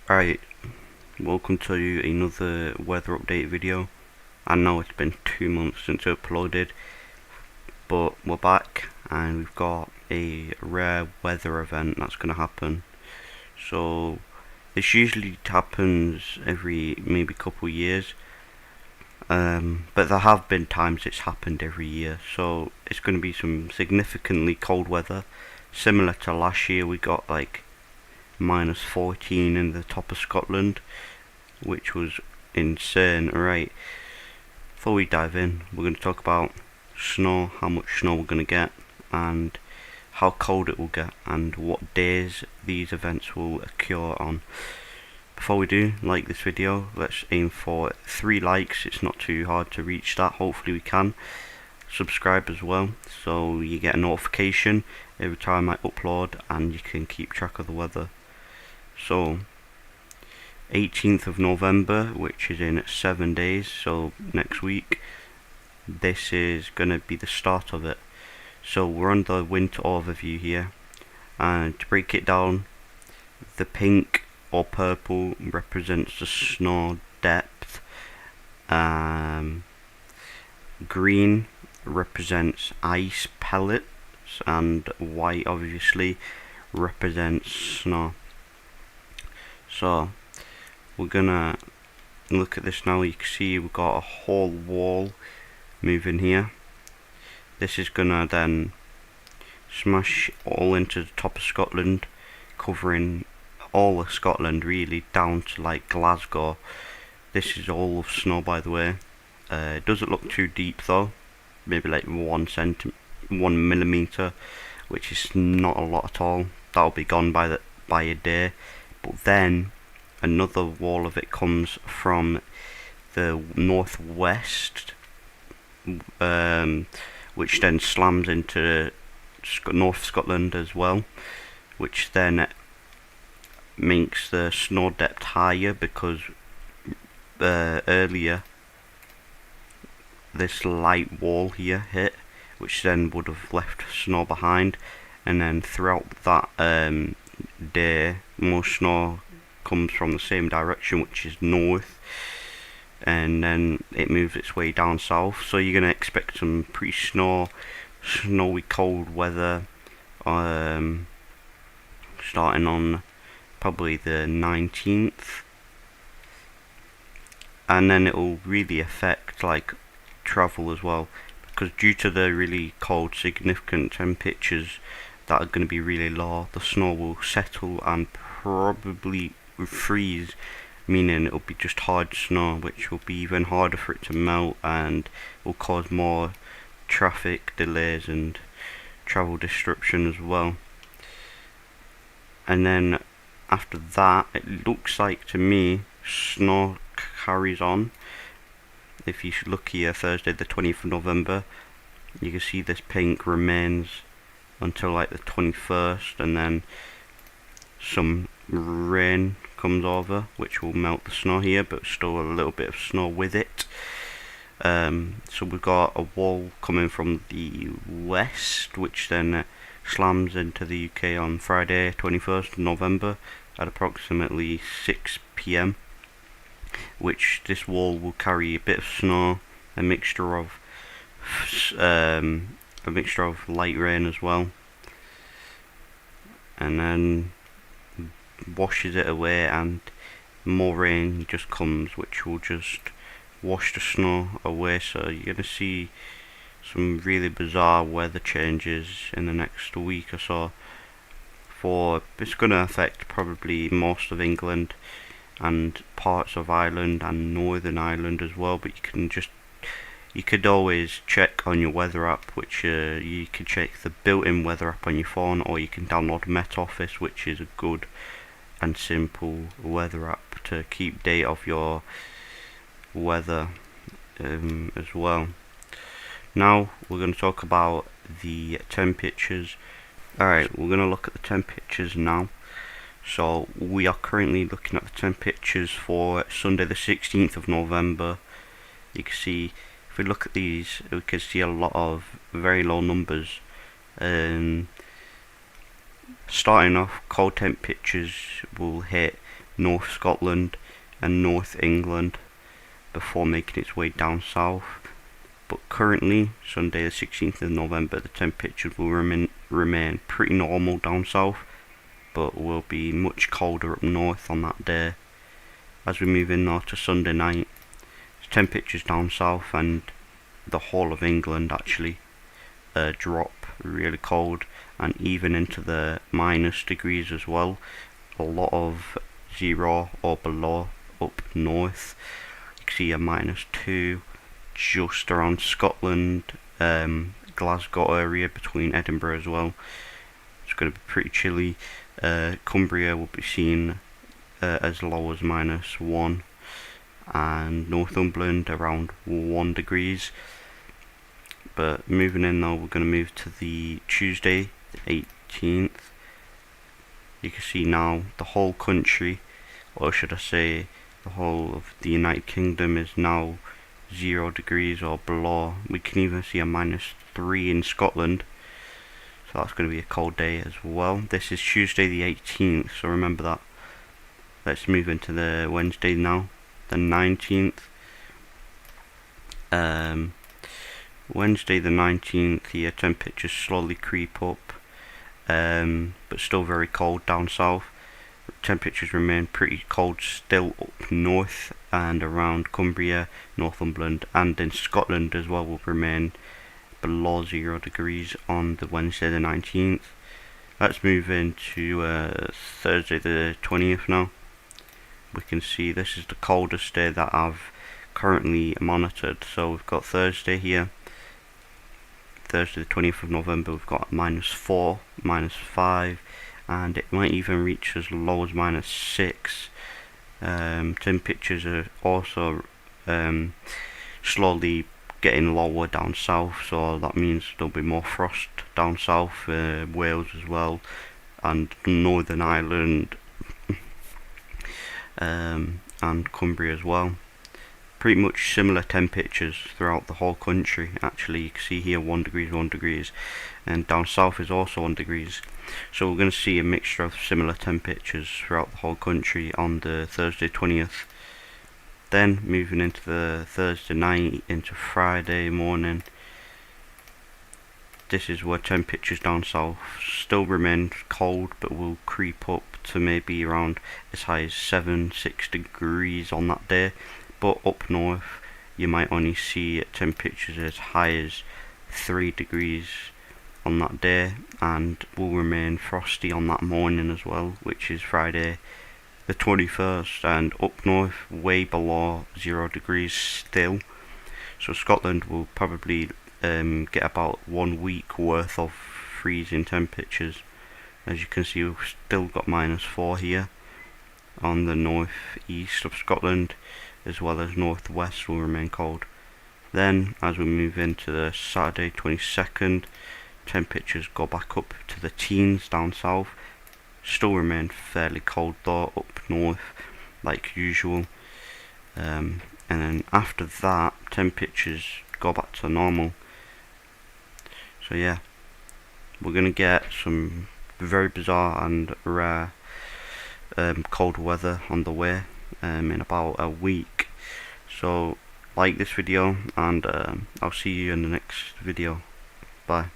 Alright, welcome to another weather update video. I know it's been 2 months since I uploaded, but we're back and we've got a rare weather event that's going to happen. So this usually happens every maybe couple years, but there have been times it's happened every year. So it's going to be some significantly cold weather, similar to last year. We got like -14 in the top of Scotland, which was insane. Alright, before we dive in, we're going to talk about snow, how much snow we're going to get, and how cold it will get, and what days these events will occur on. Before we do, like this video, let's aim for 3 likes. It's not too hard to reach that, hopefully we can. Subscribe as well, so you get a notification every time I upload and you can keep track of the weather. So 18th of November, which is in 7 days, so next week, this is going to be the start of it. So we're on the winter overview here, and to break it down, the pink or purple represents the snow depth, green represents ice pellets, and white obviously represents snow. So we're gonna look at this now. You can see we've got a whole wall moving here. This is gonna then smash all into the top of Scotland, covering all of Scotland really down to like Glasgow. This is all of snow, by the way. It doesn't look too deep though, maybe like 1 millimeter, which is not a lot at all. That'll be gone by a day. But then another wall of it comes from the northwest, which then slams into North Scotland as well, which then makes the snow depth higher, because earlier this light wall here hit, which then would have left snow behind, and then throughout that day more snow comes from the same direction, which is north, and then it moves its way down south. So you're going to expect some pretty snowy cold weather, starting on probably the 19th, and then it will really affect like travel as well, because due to the really cold, significant temperatures that are going to be really low, the snow will settle and probably freeze, meaning it'll be just hard snow, which will be even harder for it to melt and will cause more traffic delays and travel disruption as well. And then after that, it looks like to me snow carries on. If you look here, Thursday the 20th of November, you can see this pink remains until like the 21st, and then some rain comes over, which will melt the snow here, but still a little bit of snow with it. So we've got a wall coming from the west, which then slams into the UK on Friday 21st of November at approximately 6 PM, which this wall will carry a bit of snow, a mixture of light rain as well, and then washes it away, and more rain just comes, which will just wash the snow away. So you're going to see some really bizarre weather changes in the next week or so. It's going to affect probably most of England and parts of Ireland and Northern Ireland as well, but you could always check on your weather app, which you can check the built-in weather app on your phone, or you can download Met Office, which is a good and simple weather app to keep date of your weather as well. Now we're going to talk about the temperatures. Alright, we're going to look at the temperatures now. So we are currently looking at the temperatures for Sunday the 16th of November. You can see, if we look at these, we can see a lot of very low numbers. Starting off, cold temperatures will hit North Scotland and North England before making its way down south. But currently, Sunday the 16th of November, the temperatures will remain pretty normal down south, but will be much colder up north on that day. As we move in now to Sunday night, temperatures down south and the whole of England actually drop really cold, and even into the minus degrees as well. A lot of 0 or below up north. You can see a -2 just around Scotland, Glasgow area between Edinburgh as well. It's going to be pretty chilly. Cumbria will be seen as low as -1, and Northumberland around 1 degrees. But moving in now, we're going to move to the Tuesday, the 18th. You can see now the whole country, or should I say the whole of the United Kingdom, is now 0 degrees or below. We can even see a -3 in Scotland, so that's going to be a cold day as well. This is Tuesday the 18th, so remember that. Let's move into the Wednesday now, the 19th. Wednesday the 19th here, temperatures slowly creep up, but still very cold down south. Temperatures remain pretty cold still up north and around Cumbria, Northumberland, and in Scotland as well will remain below 0 degrees on the Wednesday the 19th. Let's move into Thursday the 20th now. We can see this is the coldest day that I've currently monitored. So we've got Thursday here, Thursday the 20th of November, we've got -4, -5, and it might even reach as low as -6. Temperatures are also slowly getting lower down south, so that means there'll be more frost down south, Wales as well, and Northern Ireland, and Cumbria as well. Pretty much similar temperatures throughout the whole country. Actually, you can see here 1 degrees, and down south is also 1 degrees. So we're going to see a mixture of similar temperatures throughout the whole country on the Thursday 20th. Then moving into the Thursday night into Friday morning, this is where temperatures down south still remain cold, but will creep up to maybe around as high as 6 degrees on that day. But up north you might only see temperatures as high as 3 degrees on that day, and will remain frosty on that morning as well, which is Friday the 21st, and up north way below 0 degrees still. So Scotland will probably get about 1 week worth of freezing temperatures. As you can see, we've still got -4 here on the north east of Scotland, as well as northwest will remain cold. Then as we move into the Saturday 22nd, temperatures go back up to the teens down south. Still remain fairly cold though up north like usual, and then after that temperatures go back to normal. So yeah, we're gonna get some very bizarre and rare cold weather on the way in about a week. So like this video, and I'll see you in the next video. Bye.